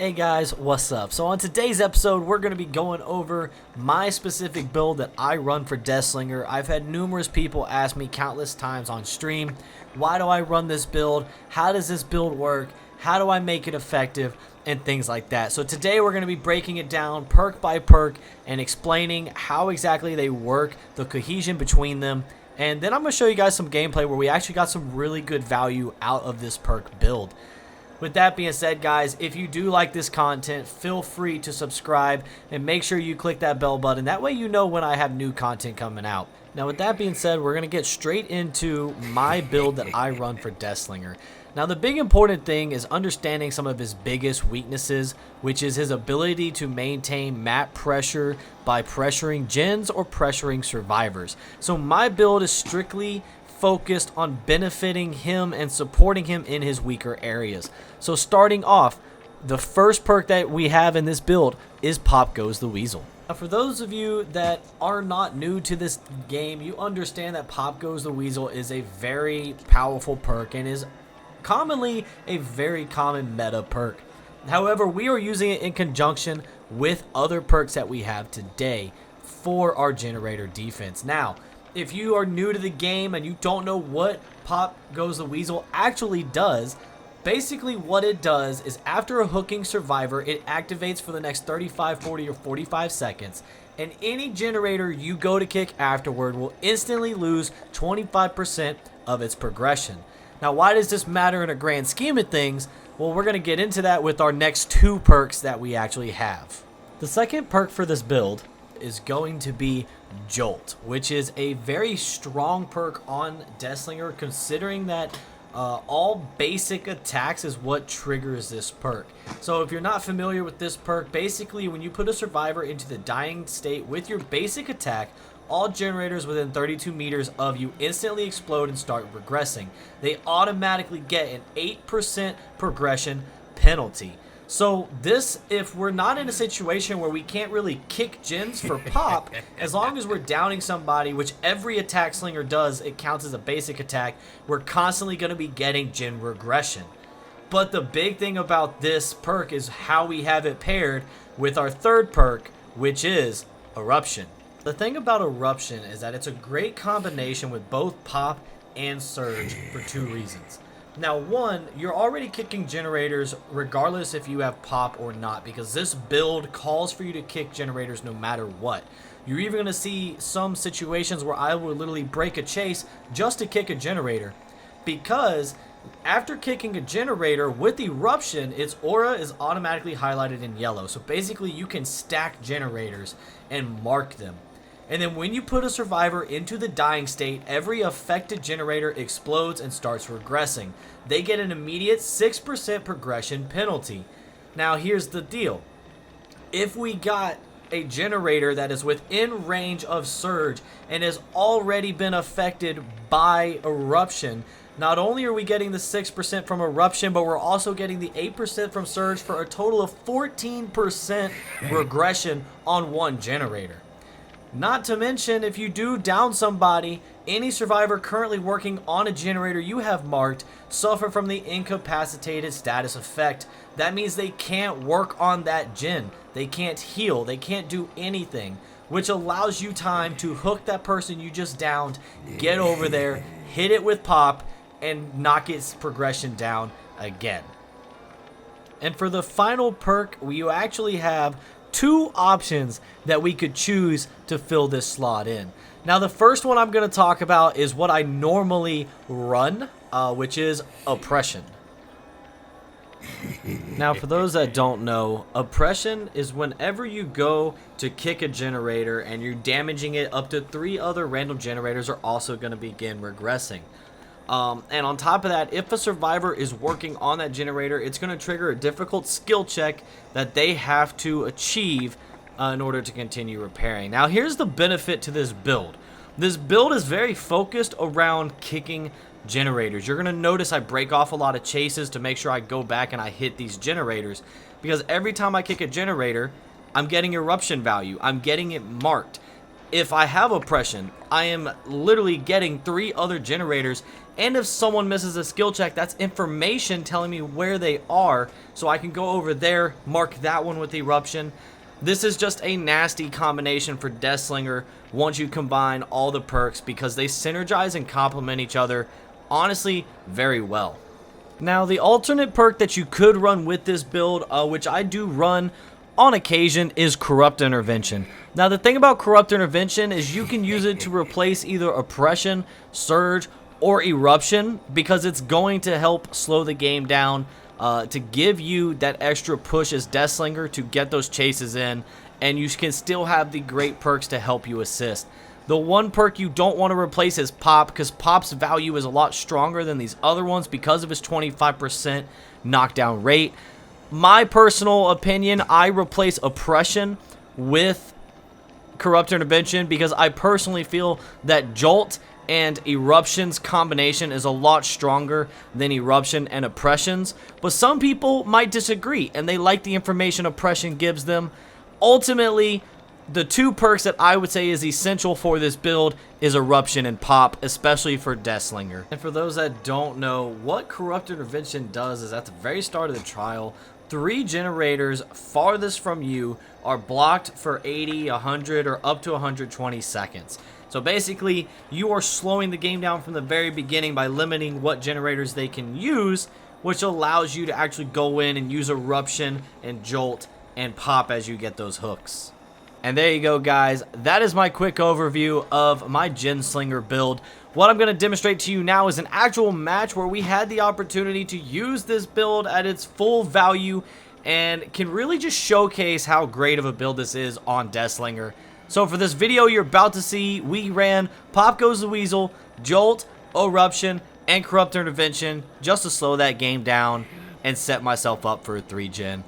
Hey guys, what's up? So on today's episode, we're going to be going over my specific build that I run for Deathslinger. I've had numerous people ask me countless times on stream, why do I run this build? How does this build work? How do I make it effective? And things like that. So today we're going to be breaking it down perk by perk and explaining how exactly they work, the cohesion between them. And then I'm going to show you guys some gameplay where we actually got some really good value out of this perk build. With that being said, guys, if you do like this content, feel free to subscribe and make sure you click that bell button. That way you know when I have new content coming out. Now, with that being said, we're going to get straight into my build that I run for Deathslinger. Now, the big important thing is understanding some of his biggest weaknesses, which is his ability to maintain map pressure by pressuring gens or pressuring survivors. So my build is strictly focused on benefiting him and supporting him in his weaker areas. So starting off, the first perk that we have in this build is Pop Goes the Weasel. Now, for those of you that are not new to this game, you understand that Pop Goes the Weasel is a very powerful perk and is commonly a very common meta perk. However, we are using it in conjunction with other perks that we have today for our generator defense. Now, if you are new to the game and you don't know what Pop Goes the Weasel actually does, basically what it does is after a hooking survivor, it activates for the next 35, 40, or 45 seconds, and any generator you go to kick afterward will instantly lose 25% of its progression. Now, why does this matter in a grand scheme of things? Well, we're going to get into that with our next two perks that we actually have. The second perk for this build is going to be Jolt, which is a very strong perk on Deathslinger, considering that all basic attacks is what triggers this perk. So if you're not familiar with this perk, basically when you put a survivor into the dying state with your basic attack, all generators within 32 meters of you instantly explode and start regressing. They automatically get an 8% progression penalty. So this, if we're not in a situation where we can't really kick gens for pop, as long as we're downing somebody, which every attack slinger does, it counts as a basic attack, we're constantly going to be getting gen regression. But the big thing about this perk is how we have it paired with our third perk, which is Eruption. The thing about Eruption is that it's a great combination with both pop and surge for two reasons. Now, one, you're already kicking generators regardless if you have pop or not, because this build calls for you to kick generators no matter what. You're even going to see some situations where I will literally break a chase just to kick a generator, because after kicking a generator with Eruption, its aura is automatically highlighted in yellow. So basically you can stack generators and mark them. And then when you put a survivor into the dying state, every affected generator explodes and starts regressing. They get an immediate 6% progression penalty. Now here's the deal. If we got a generator that is within range of surge and has already been affected by Eruption, not only are we getting the 6% from Eruption, but we're also getting the 8% from surge for a total of 14% regression on one generator. Not to mention, if you do down somebody, any survivor currently working on a generator you have marked suffer from the incapacitated status effect. That means they can't work on that gen. They can't heal. They can't do anything, which allows you time to hook that person you just downed, get over there, hit it with pop, and knock its progression down again. And for the final perk, you actually have two options that we could choose to fill this slot in. Now, the first one I'm going to talk about is what I normally run, which is Oppression. Now, for those that don't know, Oppression is whenever you go to kick a generator and you're damaging it, up to 3 other random generators are also going to begin regressing. And on top of that, if a survivor is working on that generator, it's going to trigger a difficult skill check that they have to achieve in order to continue repairing. Now, here's the benefit to this build. This build is very focused around kicking generators. You're going to notice I break off a lot of chases to make sure I go back and I hit these generators, because every time I kick a generator, I'm getting Eruption value. I'm getting it marked. If I have Oppression, I am literally getting 3 other generators And if someone misses a skill check, that's information telling me where they are, so I can go over there, mark that one with Eruption. This is just a nasty combination for Deathslinger once you combine all the perks, because they synergize and complement each other, honestly, very well. Now, the alternate perk that you could run with this build, which I do run on occasion, is Corrupt Intervention. Now, the thing about Corrupt Intervention is you can use it to replace either Oppression, Surge, or Eruption, because it's going to help slow the game down, to give you that extra push as Deathslinger to get those chases in, and you can still have the great perks to help you assist. The one perk you don't want to replace is Pop, because Pop's value is a lot stronger than these other ones because of his 25% knockdown rate. My personal opinion, I replace Oppression with Corrupt Intervention because I personally feel that Jolt and Eruption's combination is a lot stronger than Eruption and Oppression's, but some people might disagree and they like the information Oppression gives them. Ultimately, the two perks that I would say is essential for this build is Eruption and Pop, especially for Deathslinger. And for those that don't know, what Corrupt Intervention does is at the very start of the trial, 3 generators farthest from you are blocked for 80, 100, or up to 120 seconds. So basically, you are slowing the game down from the very beginning by limiting what generators they can use, which allows you to actually go in and use Eruption and Jolt and Pop as you get those hooks. And there you go, guys. That is my quick overview of my Genslinger build. What I'm going to demonstrate to you now is an actual match where we had the opportunity to use this build at its full value and can really just showcase how great of a build this is on Deathslinger. So for this video you're about to see, we ran Pop Goes the Weasel, Jolt, Eruption, and Corrupt Intervention just to slow that game down and set myself up for a 3-gen.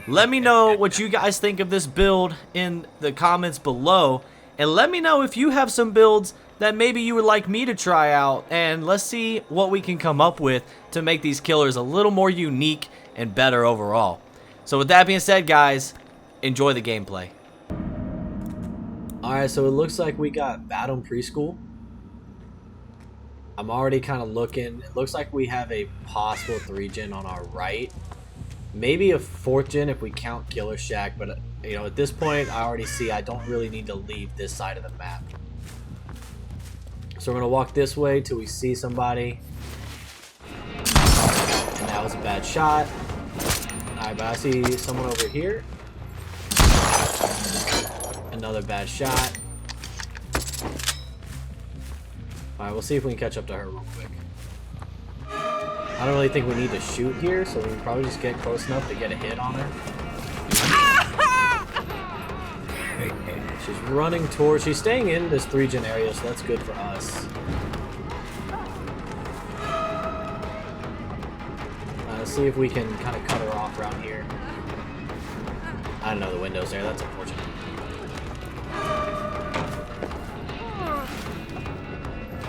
Let me know what you guys think of this build in the comments below, and let me know if you have some builds that maybe you would like me to try out, and let's see what we can come up with to make these killers a little more unique and better overall. So with that being said, guys, enjoy the gameplay. Alright, so it looks like we got Batum Preschool. I'm already kind of looking. It looks like we have a possible 3-gen on our right. Maybe a 4th-gen if we count Killer Shack, but you know, at this point I already see I don't really need to leave this side of the map. So we're going to walk this way till we see somebody. And that was a bad shot. Alright, but I see someone over here. Another bad shot. Alright, we'll see if we can catch up to her real quick. I don't really think we need to shoot here, so we can probably just get close enough to get a hit on her. She's running towards... She's staying in this 3-gen area, so that's good for us. Let's see if we can kind of cut her off around here. I don't know, the window's there. That's unfortunate.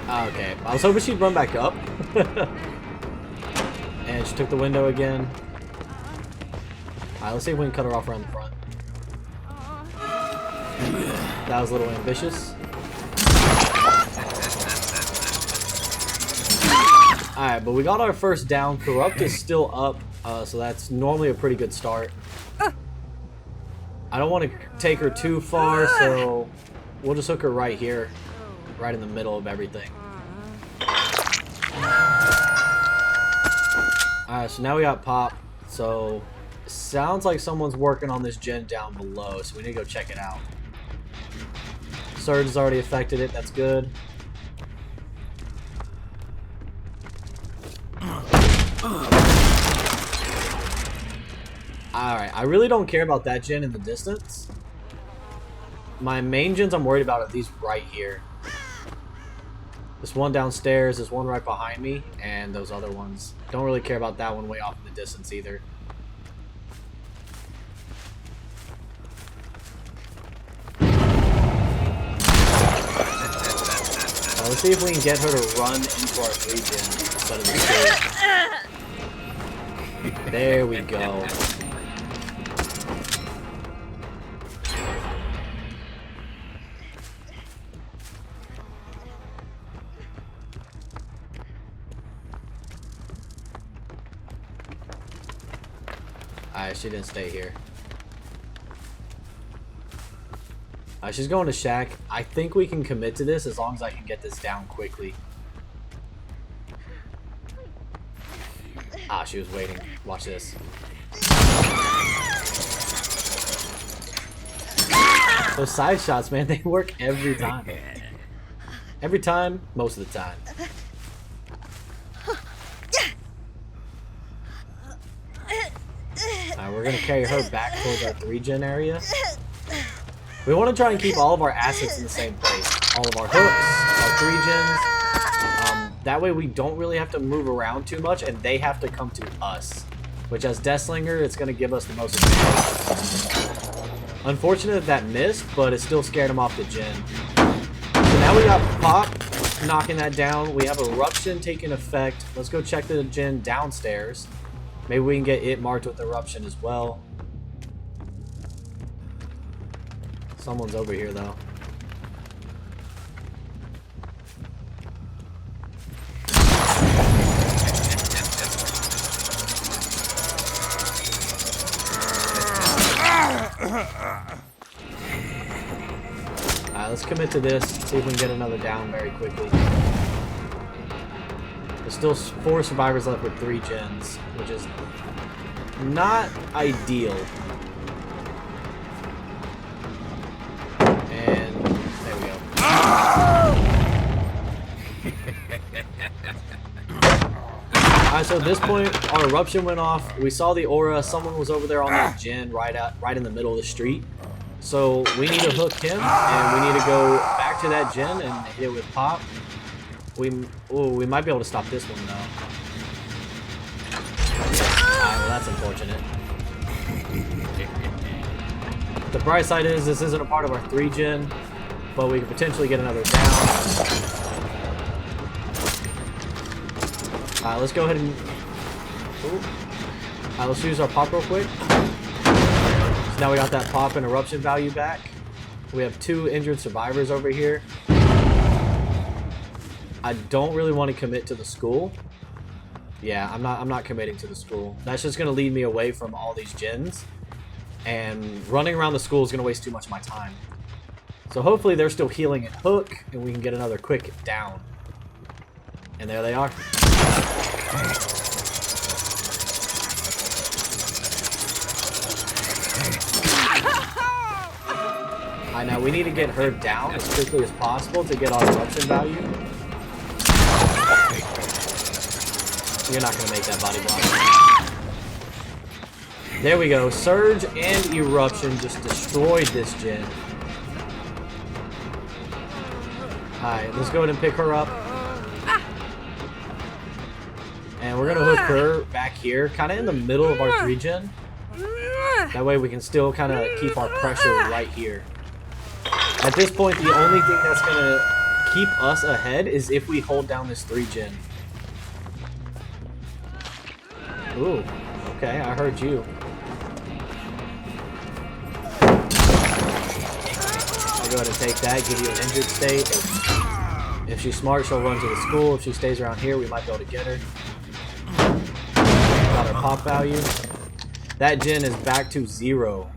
Okay, I was hoping she'd run back up. And she took the window again. Alright, let's see if we can cut her off around the front. That was a little ambitious. Alright, but we got our first down. Corrupt is still up, so that's normally a pretty good start. I don't want to take her too far, so we'll just hook her right here. Right in the middle of everything. Alright, so now we got Pop. So, sounds like someone's working on this gen down below, so we need to go check it out. Surge has already affected it, that's good. Alright, I really don't care about that gen in the distance. My main gens I'm worried about are these right here. This one downstairs, this one right behind me, and those other ones. Don't really care about that one way off in the distance either. Let's see if we can get her to run into our 3-gen instead of the There we go. Alright, she didn't stay here. Alright, she's going to Shack. I think we can commit to this as long as I can get this down quickly. Ah, she was waiting. Watch this. Those side shots, man, they work every time. Every time, most of the time. Alright, we're gonna carry her back towards our 3-gen area. We want to try and keep all of our assets in the same place. All of our hooks, our 3-gens. That way we don't really have to move around too much and they have to come to us. Which as Deathslinger, it's going to give us the most advantage. Unfortunate that missed, but it still scared him off the gen. So now we got Pop knocking that down. We have Eruption taking effect. Let's go check the gen downstairs. Maybe we can get it marked with Eruption as well. Someone's over here though. Alright, let's commit to this. See if we can get another down very quickly. There's still 4 survivors left with 3 gens, which is not ideal. And there we go. Alright, so at this point, our eruption went off. We saw the aura. Someone was over there on that gen right in the middle of the street. So we need to hook him, and we need to go back to that gen and hit it with Pop. We might be able to stop this one though. Alright, well that's unfortunate. The bright side is this isn't a part of our 3-gen, but we could potentially get another down. Alright, let's go ahead and... Alright, let's use our Pop real quick. So now we got that Pop and Eruption value back. We have 2 injured survivors over here. I don't really want to commit to the school. Yeah, I'm not committing to the school. That's just gonna lead me away from all these gens. And running around the school is gonna waste too much of my time. So hopefully they're still healing at hook and we can get another quick down. And there they are. Alright, now we need to get her down as quickly as possible to get our eruption value. You're not going to make that body block. There we go. Surge and Eruption just destroyed this gen. Alright, let's go ahead and pick her up. And we're going to hook her back here, kind of in the middle of our 3-gen. That way we can still kind of keep our pressure right here. At this point, the only thing that's going to keep us ahead is if we hold down this 3-gen. Ooh, okay, I heard you. I'll go ahead and take that, give you an injured state. If she's smart, she'll run to the school. If she stays around here, we might be able to get her. Got her Pop value. That gen is back to 0.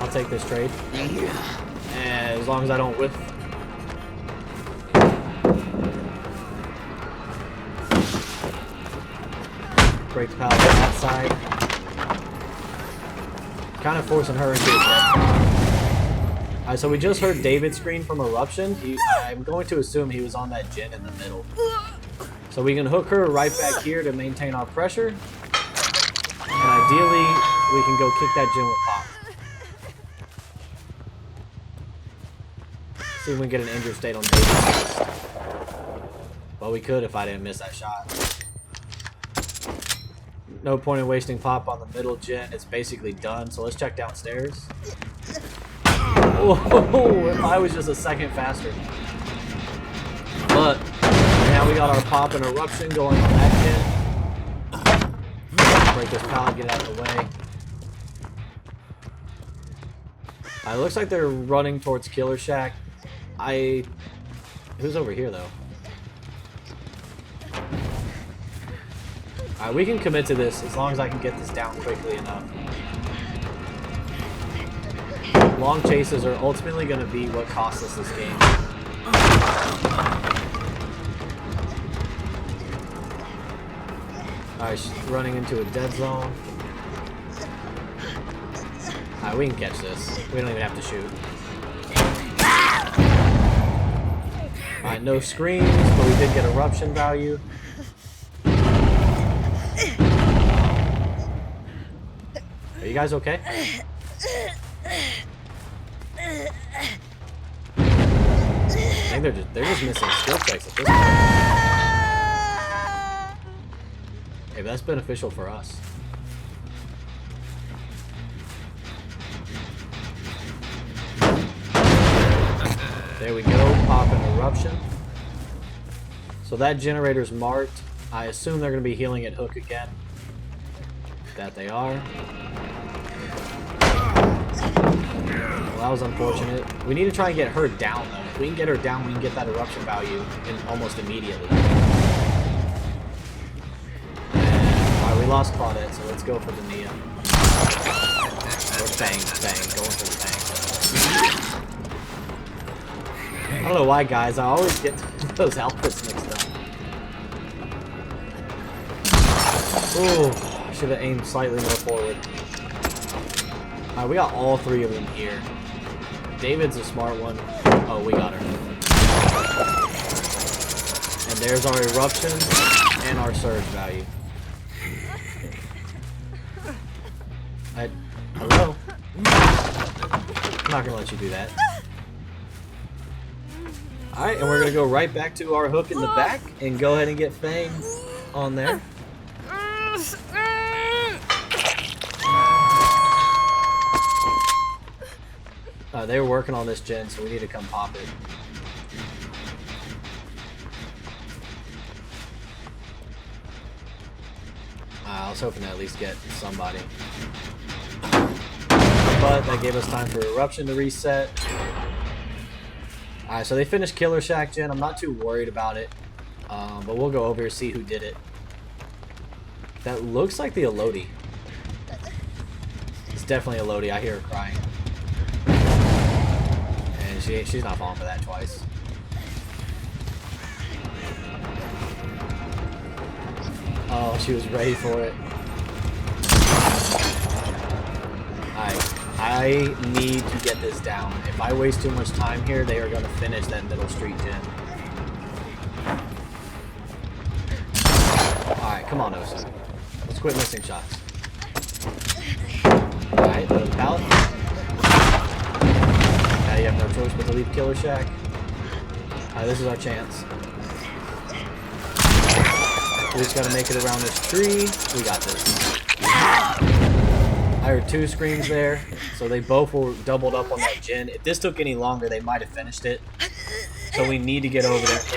I'll take this trade. And as long as I don't whiff. Break the pallet on that side. Kind of forcing her into it. Alright, so we just heard David scream from Eruption. I'm going to assume he was on that gen in the middle. So we can hook her right back here to maintain our pressure. And ideally, we can go kick that gen with Pop. See if we can get an injured state on David. Well, we could if I didn't miss that shot. No point in wasting Pop on the middle gen. It's basically done. So let's check downstairs. Whoa, if I was just a second faster. But now we got our Pop and Eruption going on that gen. Break this pallet, get out of the way. It looks like they're running towards Killer Shack. Who's over here though? Alright, we can commit to this as long as I can get this down quickly enough. Long chases are ultimately going to be what costs us this game. Alright, she's running into a dead zone. Alright, we can catch this. We don't even have to shoot. Alright, no screams, but we did get eruption value. Are you guys okay? I think they're just missing skill checks at this point. Hey, but that's beneficial for us. There we go, pop an eruption. So that generator's marked. I assume they're going to be healing at hook again. That they are. Well, that was unfortunate. We need to try and get her down, though. If we can get her down, we can get that eruption value in almost immediately. Alright, we lost Claudette, so let's go for the Nia. Or Fang, going for the Fang. I don't know why, guys. I always get those outfits mixed up. Ooh, I should have aimed slightly more forward. Alright, we got all three of them here. David's a smart one. Oh, we got her. And there's our eruption and our surge value. Hello? I'm not gonna let you do that. Alright, and we're gonna go right back to our hook in the back and go ahead and get Fang on there. They were working on this gen, so we need to come pop it. I was hoping to at least get somebody. But that gave us time for eruption to reset. Alright, so they finished Killer Shack gen. I'm not too worried about it. But we'll go over and see who did it. That looks like the Elodie. It's definitely Elodie. I hear her crying. And she's not falling for that twice. Oh, she was ready for it. I need to get this down. If I waste too much time here, they are going to finish that middle street gen. Alright, come on, Osa. Let's quit missing shots. Alright, the pallet. Now you have no choice but to leave Killer Shack. Alright, this is our chance. We just gotta make it around this tree. We got this. I heard two screams there, so they both were doubled up on that gen. If this took any longer, they might have finished it. So we need to get over there. It's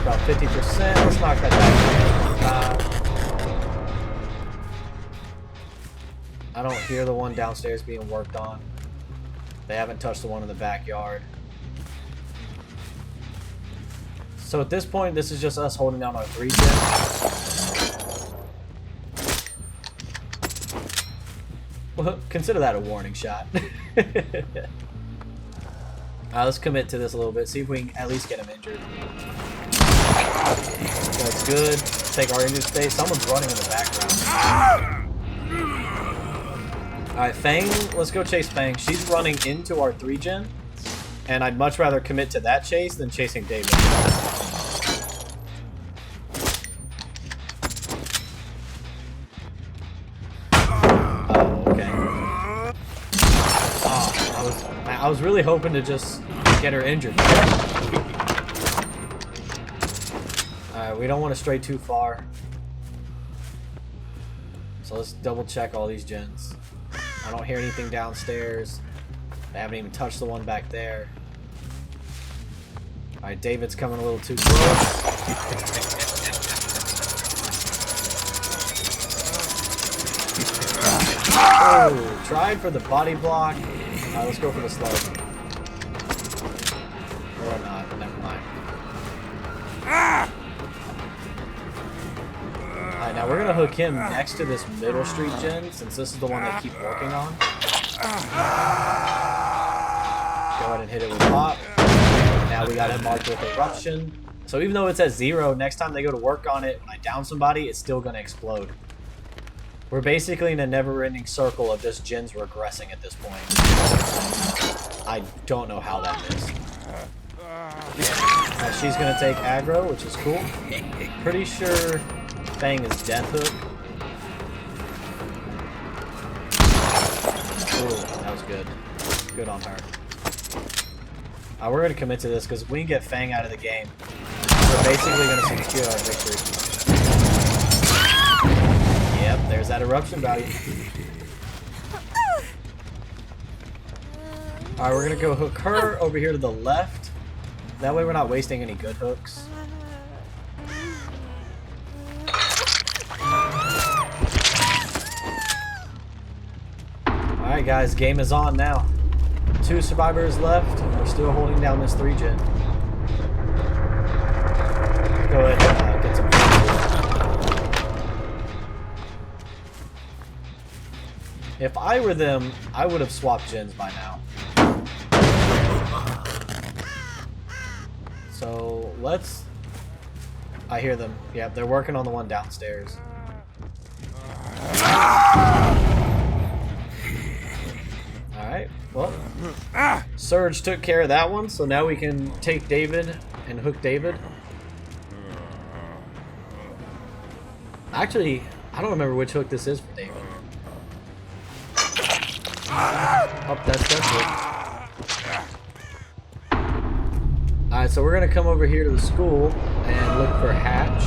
about 50%. Let's knock that down. I don't hear the one downstairs being worked on. They haven't touched the one in the backyard. So at this point, this is just us holding down our 3 gen. Well, consider that a warning shot. Let's commit to this a little bit. See if we can at least get him injured. That's good. Take our injured state. Someone's running in the background. Alright, Fang, let's go chase Fang. She's running into our 3 gen, and I'd much rather commit to that chase than chasing David. Oh, okay. Oh, I was really hoping to just get her injured. Alright, we don't want to stray too far. So let's double check all these gens. I don't hear anything downstairs. They haven't even touched the one back there. Alright, David's coming a little too close. Oh, tried for the body block. Alright, let's go for the slug. Or not, never mind. Alright, now we're gonna hook him next to this middle street gen, since this is the one they keep working on. Go ahead and hit it with pop. Now we got him marked with eruption. So even though it's at 0, next time they go to work on it, when I down somebody, it's still gonna explode. We're basically in a never-ending circle of just gens regressing at this point. I don't know how that missed. She's gonna take aggro, which is cool. Pretty sure Fang is death hook. Ooh, that was good. Good on her. We're gonna commit to this because if we can get Fang out of the game, we're basically gonna secure our victory. Yep, there's that eruption value. Alright, we're gonna go hook her over here to the left. That way we're not wasting any good hooks. Alright guys, game is on now. 2 survivors left. We're still holding down this 3 gen. Go ahead and get some. If I were them, I would have swapped gens by now. So let's. I hear them. Yeah, they're working on the one downstairs. Alright, well. Surge took care of that one, so now we can take David and hook David. Actually, I don't remember which hook this is for David. Oh, that's it. Alright, so we're gonna come over here to the school and look for Hatch.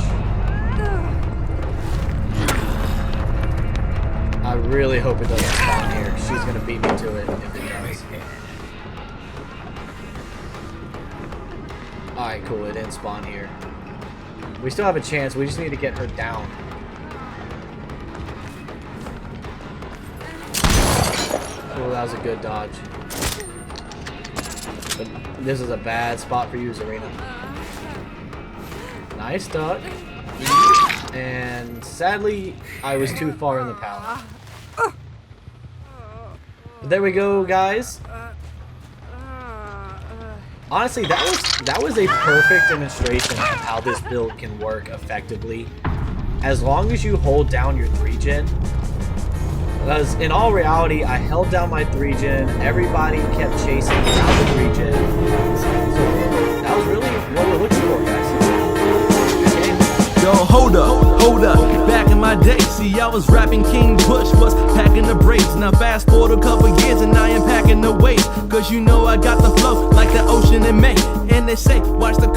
I really hope it doesn't spawn here. She's gonna beat me to it if it does. Alright, cool, it didn't spawn here. We still have a chance, we just need to get her down. Oh, that was a good dodge. But this is a bad spot for you, Zarina. Nice duck. And sadly, I was too far in the pallet. But there we go, guys. Honestly, that was a perfect demonstration of how this build can work effectively. As long as you hold down your 3 gen. Because in all reality, I held down my 3 gen. Everybody kept chasing down the 3 gen. So that was really what we're looking for, guys. Yo, hold up, back in my day, see I was rapping, King Bush was packing the brakes. Now fast forward a couple years and I am packing the weight. Cause you know I got the flow like the ocean in May. And they say, watch the